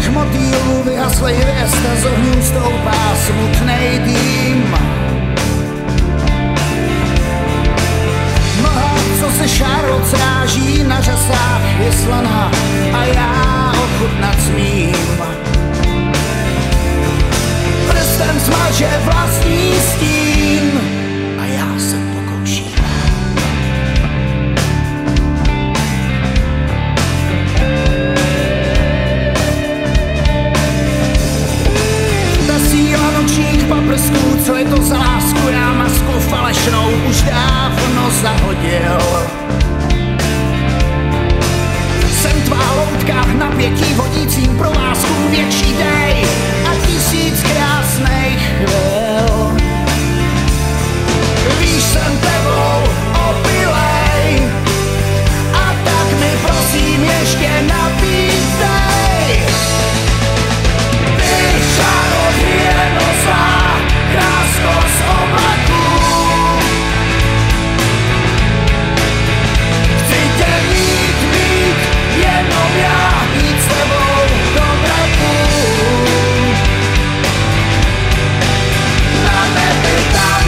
těch motýlů vyhaslej hvězd a z ohňů stoupá smutnej dým. Mlha, co se Charlotte sráží na řasách, je slaná a já ochutnat smím. Prstem smaže vlastní stín a já se pokouším. Nočních paprsků, co je to za lásku, já masku falešnou už dávno zahodil. Jsem tvá loutka v napětí vodícím provázku, větší dej a 1000 krásných chvil. Víš, jsem tebou opilej a tak mi prosím ještě nabídej. Ty čarodě nosá krásko z oblaků. Chci tě mít, jenom já jít s tebou do mraku. Na nebi tam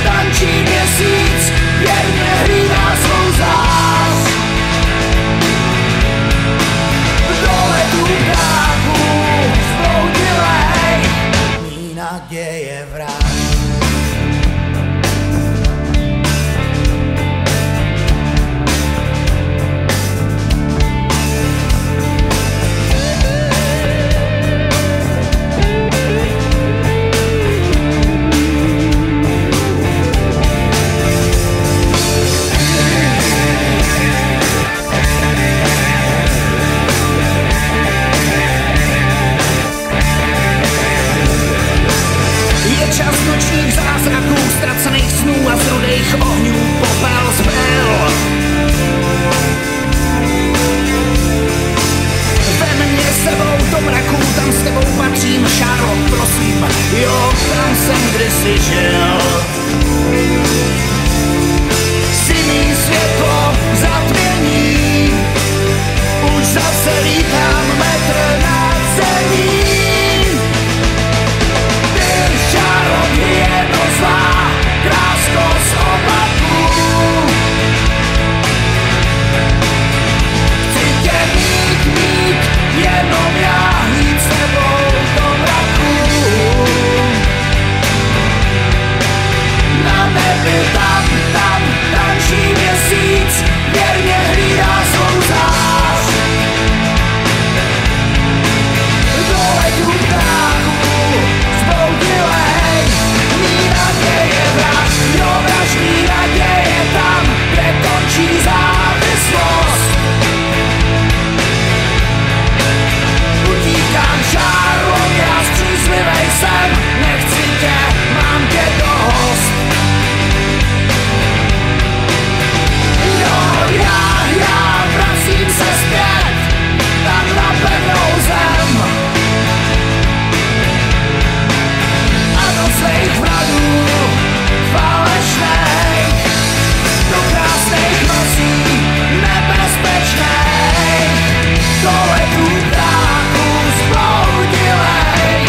tančí měsíc, věrně hlídá svou zář. Dole tu práhu zbloudilej, mý naděje vrát. Čas nočních zázraků, ztracených snů a z rudých ohňů popel zbyl. Vem mě s tebou do mraku, tam s tebou patřím, Charlotte, prosím, jo, tam jsem kdysi žil. Siný světlo zatmění, už zase lítám metr nad zemí. Zlá krásko z oblaků. Chci tě mít, jenom já jít s tebou do mraku. Na nebi tam tančí měsíc, věrně hlídá svou zář. Dole tu práhu zboudilej, mý naděje vrát, jo, vraždí naděje tam, kde končí závislost. Utíkám, Charlotte, já střízlivej jsem, nechci tě, mám tě dost. Jo, já vracím se zpět, tam na pevnou zem. A do svých hradů falešnej, do krásných nocí nebezpečnej, do letů ptáků zbloudilej,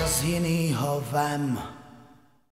z jinýho vem.